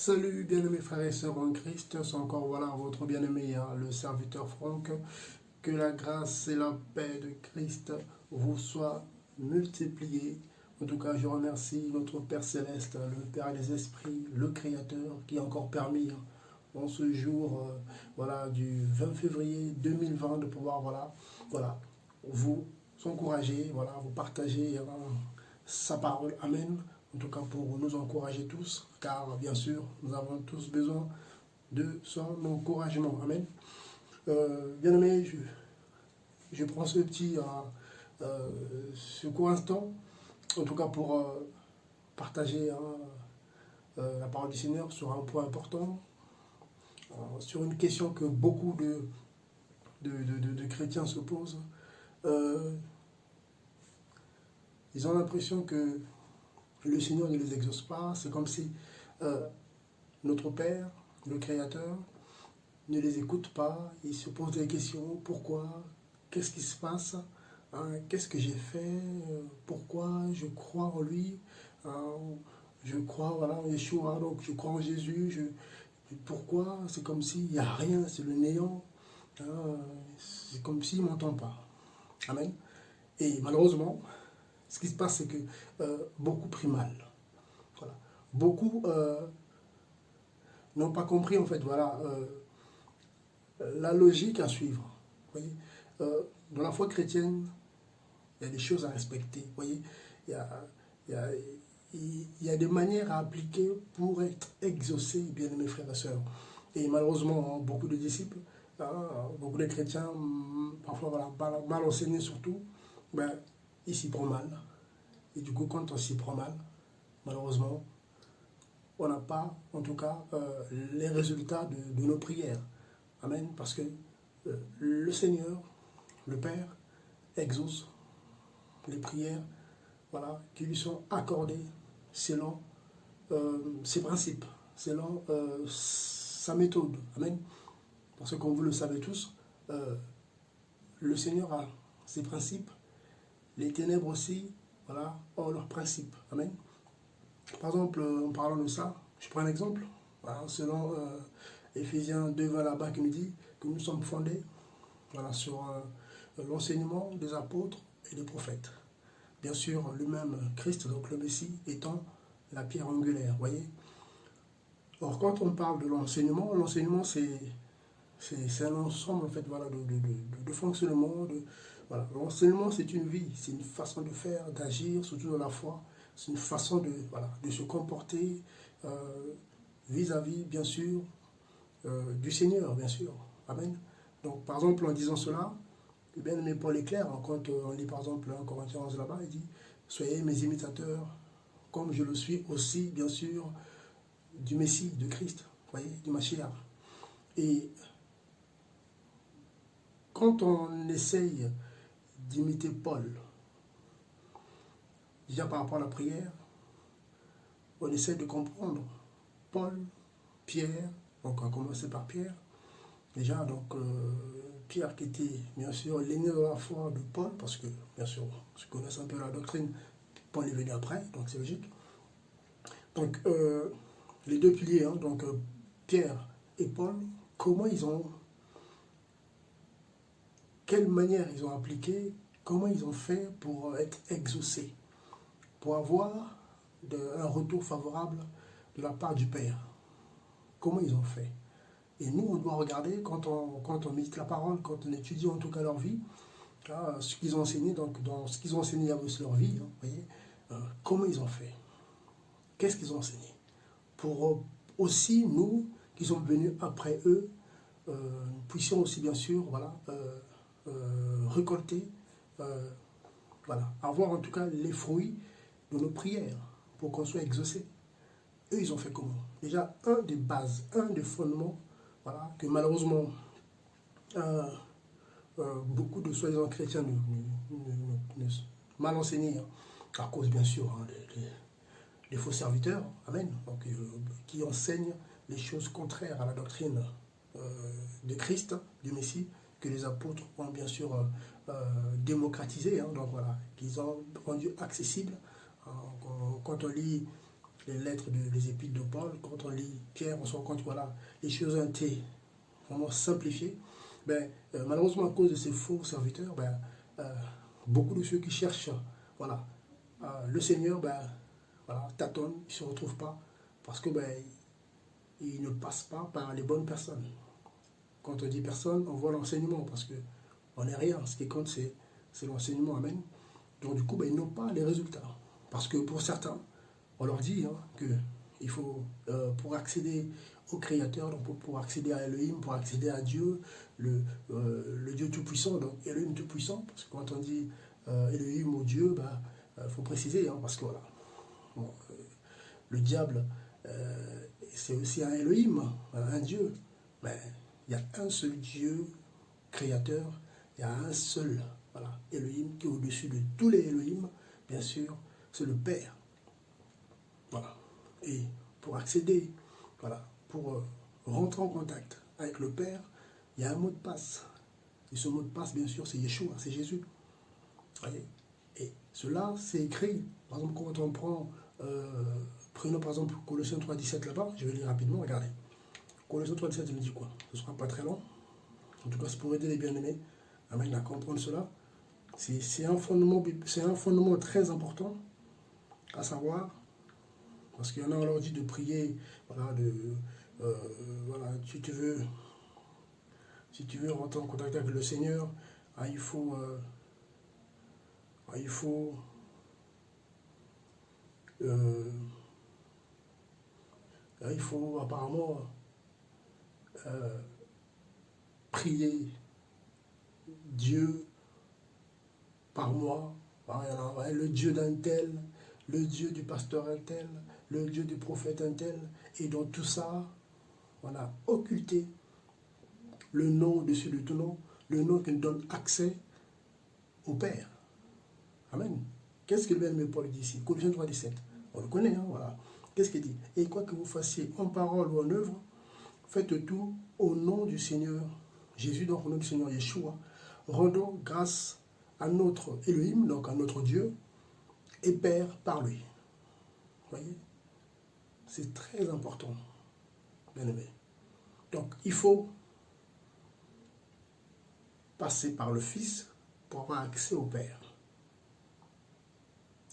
Salut bien-aimés frères et sœurs en Christ, c'est encore voilà votre bien-aimé, le serviteur Franck. Que la grâce et la paix de Christ vous soient multipliées. En tout cas, je remercie notre Père Céleste, le Père des Esprits, le Créateur, qui a encore permis en ce jour voilà, du 20 février 2020 de pouvoir vous encourager, vous partager sa parole. Amen. En tout cas, pour nous encourager tous, car bien sûr, nous avons tous besoin de son encouragement. Amen. Bien aimé, je prends ce court instant, en tout cas pour partager la parole du Seigneur sur un point important, sur une question que beaucoup de chrétiens se posent. Ils ont l'impression que le Seigneur ne les exauce pas. C'est comme si notre Père, le Créateur, ne les écoute pas. Ils se posent des questions. Pourquoi? Qu'est-ce qui se passe? Qu'est-ce que j'ai fait? Pourquoi je crois en lui? Je crois en Yeshua, donc je crois en Jésus. Pourquoi? C'est comme s'il n'y a rien, c'est le néant. C'est comme s'il ne m'entend pas. Amen. Et malheureusement, ce qui se passe, c'est que beaucoup prient mal. Voilà. Beaucoup n'ont pas compris, en fait, la logique à suivre. Vous voyez, dans la foi chrétienne, il y a des choses à respecter. Vous voyez, il y a des manières à appliquer pour être exaucé, bien mes frères et sœurs. Et malheureusement, beaucoup de disciples, beaucoup de chrétiens, parfois mal enseignés surtout, ils s'y prennent mal. Et du coup, quand on s'y prend mal, malheureusement, on n'a pas, en tout cas, les résultats de nos prières. Amen. Parce que le Seigneur, le Père, exauce les prières qui lui sont accordées selon ses principes, selon sa méthode. Amen. Parce que comme vous le savez tous, le Seigneur a ses principes, les ténèbres aussi ont leurs principes. Amen. Par exemple, en parlant de ça, je prends un exemple. Selon Éphésiens 2:20 là-bas qui nous dit que nous sommes fondés sur l'enseignement des apôtres et des prophètes. Bien sûr, lui-même, Christ, donc le Messie, étant la pierre angulaire, voyez. Or, quand on parle de l'enseignement, c'est un ensemble en fait, de fonctionnement. L'enseignement, c'est une vie, c'est une façon de faire, d'agir, surtout dans la foi. C'est une façon de se comporter vis-à-vis, bien sûr, du Seigneur, bien sûr. Amen. Donc, par exemple, en disant cela, bien aimé Paul est clair, quand on lit par exemple 1 Corinthiens 11 là-bas, il dit « Soyez mes imitateurs, comme je le suis aussi, bien sûr, du Messie, de Christ, voyez, du Mashiach. » Et quand on essaye d'imiter Paul, déjà par rapport à la prière, on essaie de comprendre Paul, Pierre, donc on va commencer par Pierre. Déjà, donc, Pierre qui était bien sûr l'aîné de la foi de Paul, parce que bien sûr, je connais un peu la doctrine, Paul est venu après, donc c'est logique. Donc, les deux piliers, donc Pierre et Paul, quelle manière ils ont appliqué, comment ils ont fait pour être exaucés, pour avoir un retour favorable de la part du Père. Comment ils ont fait? Et nous, on doit regarder, quand on médite la parole, quand on étudie en tout cas leur vie, ce qu'ils ont enseigné, donc dans ce qu'ils ont enseigné à leur vie, vous voyez, comment ils ont fait? Qu'est-ce qu'ils ont enseigné? Pour aussi, nous, qui sommes venus après eux, nous puissions aussi, bien sûr, récolter, avoir en tout cas les fruits de nos prières, pour qu'on soit exaucés. Eux, ils ont fait comment? Déjà, un des bases, un des fondements, que malheureusement, beaucoup de soi-disant chrétiens mal enseignés, à cause bien sûr des faux serviteurs, amen, donc, qui enseignent les choses contraires à la doctrine de Christ, du Messie, que les apôtres ont bien sûr démocratisé, donc qu'ils ont rendu accessible. Quand on lit les lettres des épîtres de Paul, quand on lit Pierre, on se rend compte que voilà, les choses ont été vraiment simplifiées. Ben, malheureusement, à cause de ces faux serviteurs, ben, beaucoup de ceux qui cherchent voilà, le Seigneur voilà, tâtonnent, ils ne se retrouvent pas parce que ils ne passent pas par les bonnes personnes. Quand on dit personne, on voit l'enseignement parce qu'on n'est rien. Ce qui compte, c'est l'enseignement. Amen. Donc du coup, ils n'ont pas les résultats. Parce que pour certains, on leur dit que il faut, pour accéder au Créateur, donc pour accéder à Elohim, pour accéder à Dieu, le Dieu Tout-Puissant, donc Elohim Tout-Puissant, parce que quand on dit Elohim ou Dieu, faut préciser, parce que voilà, bon, le diable, c'est aussi un Elohim, un Dieu, mais il y a un seul Dieu créateur, il y a un seul voilà, Elohim qui est au-dessus de tous les Elohim, bien sûr, c'est le Père. Voilà. Et pour accéder, voilà, pour rentrer en contact avec le Père, il y a un mot de passe. Et ce mot de passe, bien sûr, c'est Yeshua, c'est Jésus. Voyez. Et cela, c'est écrit. Par exemple, quand on prend, prenons par exemple Colossiens 3,17 là-bas, je vais lire rapidement, regardez. Colossiens 3,17, il me dit quoi? Ce ne sera pas très long. En tout cas, c'est pour aider les bien-aimés à comprendre cela. C'est un fondement très important, à savoir, parce qu'il y en a, on leur dit de prier, voilà, voilà, si tu veux rentrer en contact avec le Seigneur, il faut apparemment prier Dieu par moi, le Dieu d'un tel, le Dieu du pasteur un tel, le Dieu du prophète un tel, et dans tout ça, on a occulté le nom au-dessus de tout nom, le nom qui nous donne accès au Père. Amen. Qu'est-ce que le bien-aimé Paul dit ici? Colossiens 3,17. On le connaît, voilà. Qu'est-ce qu'il dit? Et quoi que vous fassiez en parole ou en œuvre, faites tout au nom du Seigneur Jésus, donc au nom du Seigneur Yeshua, rendons grâce à notre Elohim, donc à notre Dieu, et Père par lui. Vous voyez? C'est très important, bien aimé. Donc, il faut passer par le Fils pour avoir accès au Père.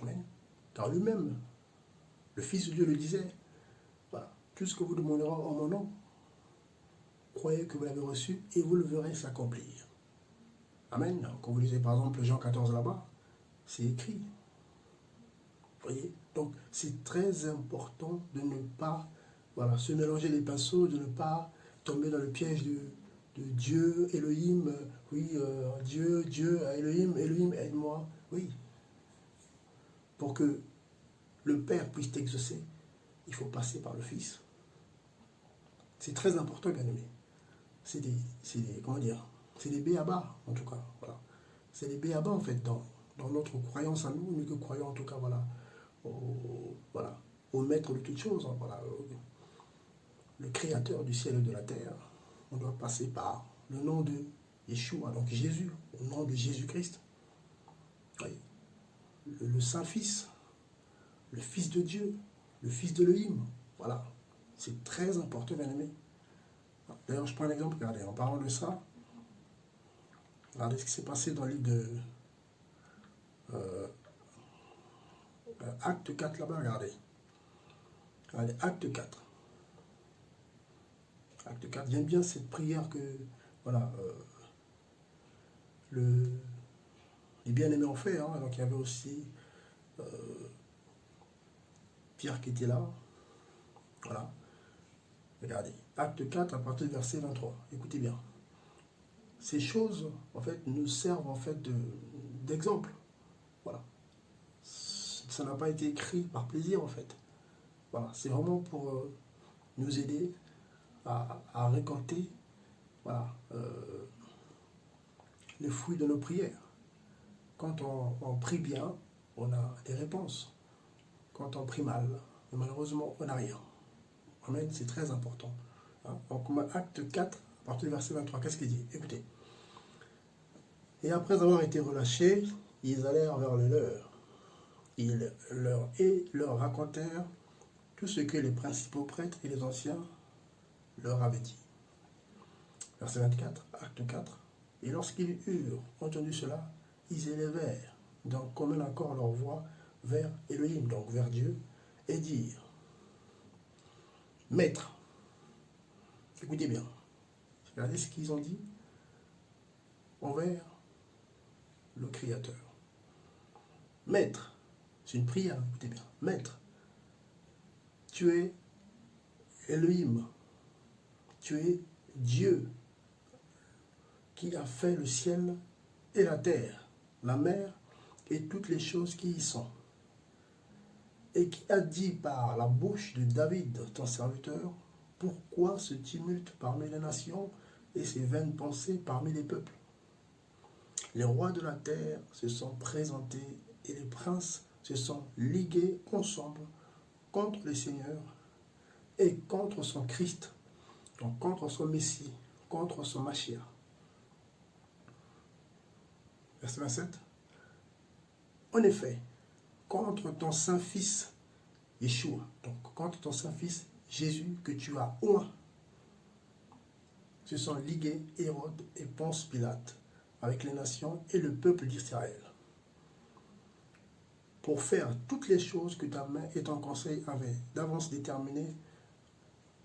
Amen. Car lui-même, le Fils de Dieu le disait, voilà, tout ce que vous demanderez en mon nom, croyez que vous l'avez reçu et vous le verrez s'accomplir. Amen. Quand vous lisez par exemple Jean 14 là-bas, c'est écrit. Vous voyez? Donc, c'est très important de ne pas se mélanger les pinceaux, de ne pas tomber dans le piège de Dieu, Elohim, Dieu, Elohim, Elohim, aide-moi. Oui. Pour que le Père puisse t'exaucer, il faut passer par le Fils. C'est très important, bien aimé. C'est des béabas, en tout cas. Voilà. C'est des béabas, en fait, dans notre croyance à nous, nous que croyons, en tout cas, au maître de toutes choses, le créateur du ciel et de la terre. On doit passer par le nom de Yeshua, donc Jésus, au nom de Jésus-Christ. Oui. Le Saint-Fils, le Fils de Dieu, le Fils de l'Elohim. Voilà. C'est très important, bien aimé. D'ailleurs, je prends un exemple, regardez, en parlant de ça, regardez ce qui s'est passé dans le livre de Acte 4 là-bas, regardez. Regardez, Acte 4. Acte 4, j'aime bien cette prière que, les bien-aimés ont fait. Donc il y avait aussi Pierre qui était là. Voilà. Regardez, Acte 4 à partir du verset 23. Écoutez bien. Ces choses, en fait, nous servent en fait d'exemple. Voilà. Ça n'a pas été écrit par plaisir, en fait. Voilà. C'est vraiment pour nous aider à récolter les fruits de nos prières. Quand on prie bien, on a des réponses. Quand on prie mal, malheureusement, on n'a rien. Amen, c'est très important. Donc, Acte 4, à partir du verset 23, qu'est-ce qu'il dit? Écoutez. Et après avoir été relâchés, ils allèrent vers le leur. Ils leur racontèrent tout ce que les principaux prêtres et les anciens leur avaient dit. Verset 24, acte 4. Et lorsqu'ils eurent entendu cela, ils élevèrent d'un commun accord leur voix vers Elohim, donc vers Dieu, et dirent, Maître, écoutez bien, regardez ce qu'ils ont dit envers le Créateur. Maître, c'est une prière, écoutez bien, Maître, tu es Elohim, tu es Dieu qui a fait le ciel et la terre, la mer et toutes les choses qui y sont, et qui a dit par la bouche de David, ton serviteur, pourquoi ce tumulte parmi les nations et ces vaines pensées parmi les peuples. Les rois de la terre se sont présentés et les princes se sont ligués ensemble contre le Seigneur et contre son Christ, donc contre son Messie, contre son Mashiach. Verset 27. En effet, contre ton Saint-Fils Yeshua, donc contre ton Saint-Fils Jésus que tu as oint, se sont ligués Hérode et Ponce Pilate avec les nations et le peuple d'Israël pour faire toutes les choses que ta main et ton conseil avaient d'avance déterminé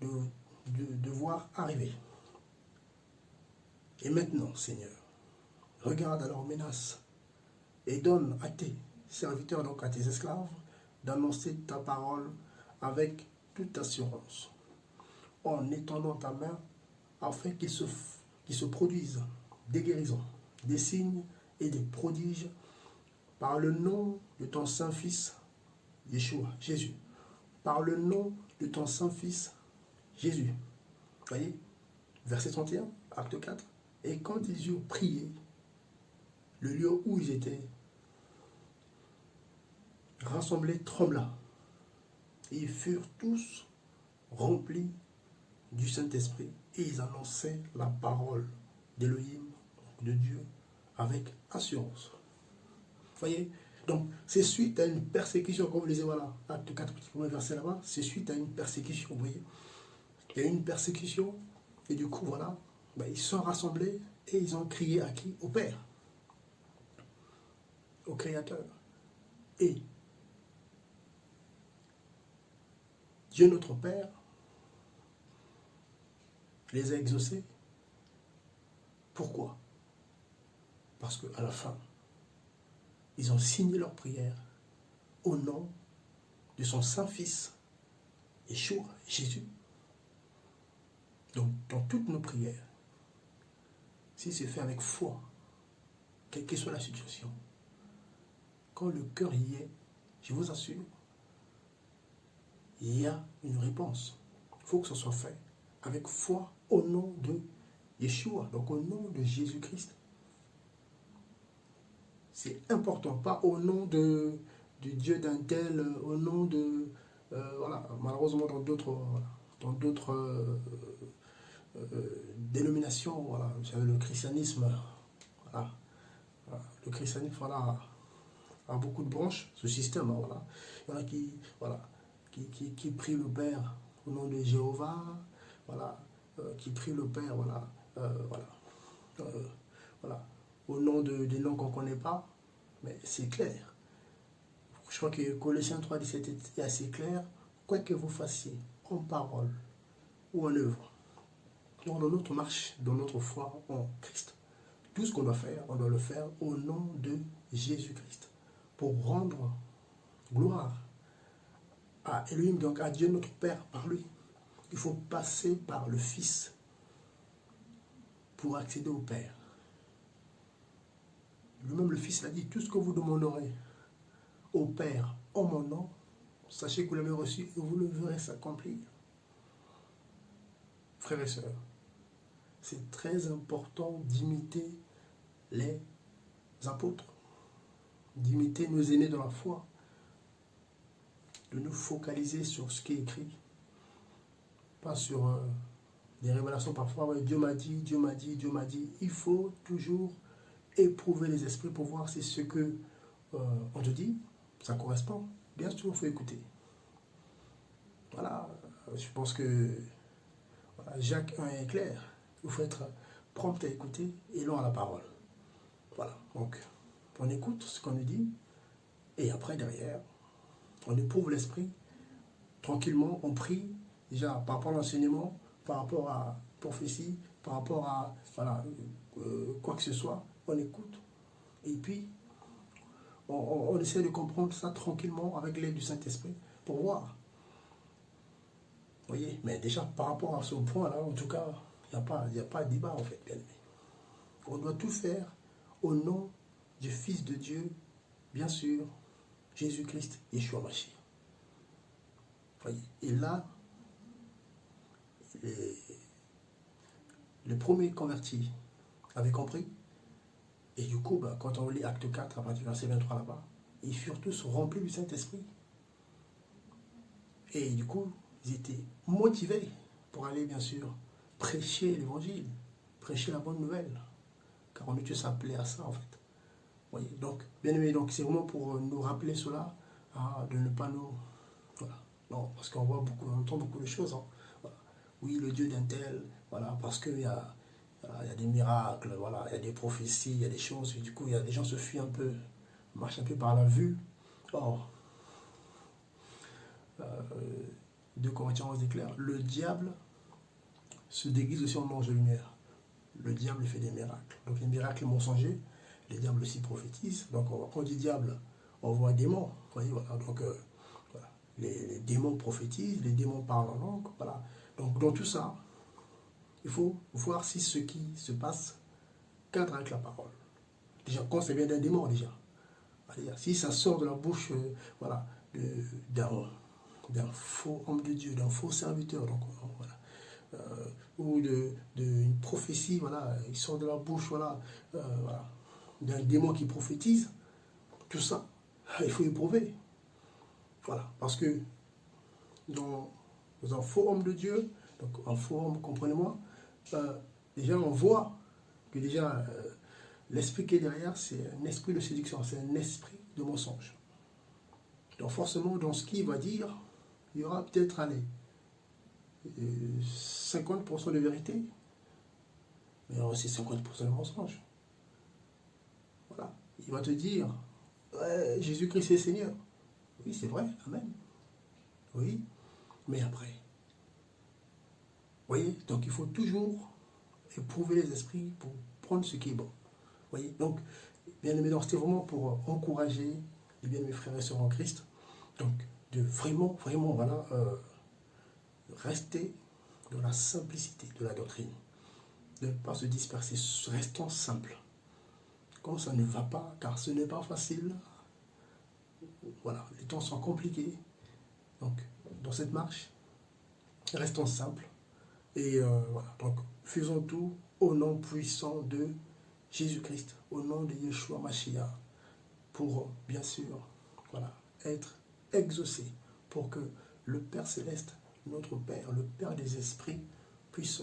de voir arriver. Et maintenant, Seigneur, regarde à leurs menaces et donne à tes serviteurs, donc à tes esclaves, d'annoncer ta parole avec toute assurance, en étendant ta main afin qu'il se produisent des guérisons, des signes et des prodiges par le nom de ton Saint-Fils, Yeshua, Jésus. Par le nom de ton Saint-Fils, Jésus. Voyez, verset 31, acte 4. Et quand ils eurent prié, le lieu où ils étaient rassemblés trembla. Et ils furent tous remplis du Saint-Esprit. Et ils annonçaient la parole d'Elohim, de Dieu, avec assurance. Voyez, donc c'est suite à une persécution, comme vous le disiez, voilà, acte 4, petit premier verset là-bas, c'est suite à une persécution, vous voyez. Il y a eu une persécution, et du coup, voilà, ben, ils sont rassemblés et ils ont crié à qui? Au Père, au Créateur. Et Dieu notre Père les a exaucés. Pourquoi? Parce qu'à la fin, ils ont signé leur prière au nom de son Saint-Fils, Yeshua, Jésus. Donc, dans toutes nos prières, si c'est fait avec foi, quelle que soit la situation, quand le cœur y est, je vous assure, il y a une réponse. Il faut que ce soit fait avec foi au nom de Yeshua, donc au nom de Jésus-Christ. C'est important, pas au nom de Dieu d'un tel, au nom de... voilà, malheureusement dans d'autres dénominations, voilà, vous savez, le christianisme, voilà, le christianisme, voilà, a beaucoup de branches, ce système, hein, voilà. Il y en a qui, voilà, qui prient le Père au nom de Jéhovah, voilà, qui prient le Père, voilà, voilà, au nom des noms qu'on ne connaît pas, mais c'est clair. Je crois que Colossiens 3,17 est assez clair. Quoi que vous fassiez, en parole ou en œuvre, dans notre marche, dans notre foi en Christ, tout ce qu'on doit faire, on doit le faire au nom de Jésus-Christ, pour rendre gloire à Elohim, donc à Dieu notre Père, par lui. Il faut passer par le Fils pour accéder au Père. Lui-même, le Fils l'a dit, tout ce que vous demanderez au Père en mon nom, sachez que vous l'avez reçu et vous le verrez s'accomplir. Frères et sœurs, c'est très important d'imiter les apôtres, d'imiter nos aînés de la foi, de nous focaliser sur ce qui est écrit, pas sur des révélations parfois, ouais, Dieu m'a dit, Dieu m'a dit, Dieu m'a dit. Il faut toujours éprouver les esprits pour voir si ce que on te dit, ça correspond. Bien sûr, il faut écouter. voilà, je pense que voilà, Jacques 1 est clair. Il faut être prompt à écouter et lent à la parole. Voilà, donc on écoute ce qu'on nous dit et après derrière, on éprouve l'esprit, tranquillement, on prie déjà par rapport à l'enseignement, par rapport à la prophétie, par rapport à voilà, quoi que ce soit, on écoute et puis on essaie de comprendre ça tranquillement avec l'aide du Saint-Esprit pour voir. Vous voyez, mais déjà par rapport à ce point-là, en tout cas, il n'y a pas de débat en fait, bien aimé. On doit tout faire au nom du Fils de Dieu, bien sûr, Jésus-Christ, Yeshua Mashiach. Voyez, et là, les premiers convertis avaient compris. Et du coup, quand on lit Acte 4, à partir du verset 23 là-bas, ils furent tous remplis du Saint-Esprit. Et du coup, ils étaient motivés pour aller, bien sûr, prêcher l'évangile, prêcher la bonne nouvelle. Car on est tous appelés à ça, en fait. Voyez, donc, bien aimé, donc c'est vraiment pour nous rappeler cela, de ne pas nous... Voilà. Non, parce qu'on voit beaucoup, on entend beaucoup de choses. Hein. Voilà. Oui, le Dieu d'un tel, voilà, parce qu'il y a, voilà, il y a des miracles, voilà, il y a des prophéties, il y a des choses, et du coup, il y a des gens se fuient un peu, marchent un peu par la vue. Or, 2 Corinthiens 11 déclare, le diable se déguise aussi en ange de lumière. Le diable fait des miracles. Donc les miracles mensongers, les diables aussi prophétisent. Donc quand on dit diable, on voit démons. Vous voyez, voilà. Donc voilà. Les démons prophétisent, les démons parlent en langue. Voilà. Donc dans tout ça, il faut voir si ce qui se passe cadre avec la parole. Déjà, quand ça vient d'un démon, déjà. Si ça sort de la bouche voilà, d'un faux homme de Dieu, d'un faux serviteur, donc voilà. Ou d'une prophétie, voilà, il sort de la bouche, voilà, voilà, d'un démon qui prophétise, tout ça, il faut éprouver. Voilà, parce que dans un faux homme de Dieu, donc un faux homme, comprenez-moi, déjà on voit que déjà l'esprit qui est derrière, c'est un esprit de séduction, c'est un esprit de mensonge. Donc forcément, dans ce qu'il va dire, il y aura peut-être, allez, 50% de vérité, mais il y aura aussi 50% de mensonge. Voilà. Il va te dire, ouais, Jésus-Christ est Seigneur. Oui, c'est vrai, amen. Oui, mais après. Vous voyez, donc il faut toujours éprouver les esprits pour prendre ce qui est bon. Vous voyez, donc, bien aimé, c'était vraiment pour encourager les bien-aimés frères et sœurs en Christ. Donc, de vraiment, vraiment, voilà, rester dans la simplicité de la doctrine. De ne pas se disperser, restons simples. Quand ça ne va pas, car ce n'est pas facile, voilà, les temps sont compliqués. Donc, dans cette marche, restons simples. Et voilà, donc, faisons tout au nom puissant de Jésus-Christ, au nom de Yeshua Mashiach, pour, bien sûr, voilà, être exaucé, pour que le Père Céleste, notre Père, le Père des Esprits, puisse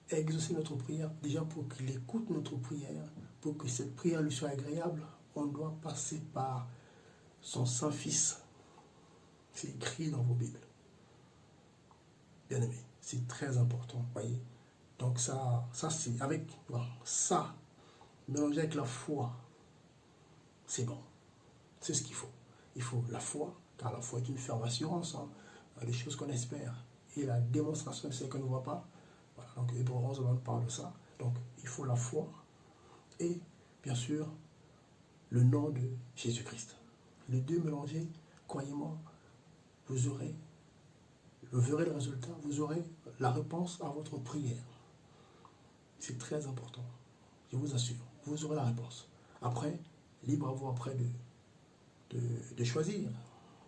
exaucer notre prière, déjà pour qu'il écoute notre prière, pour que cette prière lui soit agréable, on doit passer par son Saint-Fils. C'est écrit dans vos Bibles. Bien aimé, c'est très important, voyez. Donc ça c'est avec ça, mélangé avec la foi, c'est bon. C'est ce qu'il faut. Il faut la foi, car la foi est une ferme assurance, hein, des choses qu'on espère. Et la démonstration de ce qu'on ne voit pas. Voilà, donc Hébreux 11, on parle de ça. Donc il faut la foi et bien sûr le nom de Jésus-Christ. Les deux mélangés, croyez-moi, vous verrez le résultat, vous aurez la réponse à votre prière. C'est très important, je vous assure, vous aurez la réponse. Après, libre à vous après de choisir,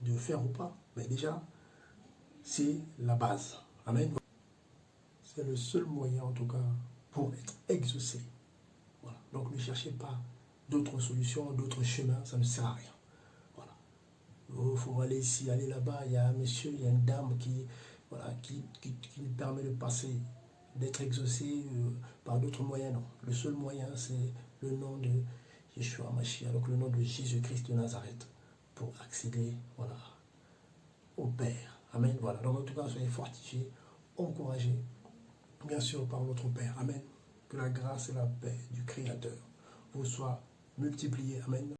de faire ou pas. Mais déjà, c'est la base. Amen. C'est le seul moyen, en tout cas, pour être exaucé. Voilà. Donc, ne cherchez pas d'autres solutions, d'autres chemins, ça ne sert à rien. Voilà. Il faut aller ici, aller là-bas, il y a un monsieur, il y a une dame qui, voilà, qui nous permet de passer, d'être exaucé par d'autres moyens. Non. Le seul moyen, c'est le nom de Yeshua Mashiach, donc le nom de Jésus-Christ de Nazareth, pour accéder, voilà, au Père, Amen. Voilà. Donc en tout cas, soyez fortifiés, encouragés, bien sûr, par notre Père. Amen. Que la grâce et la paix du Créateur vous soient multipliées. Amen.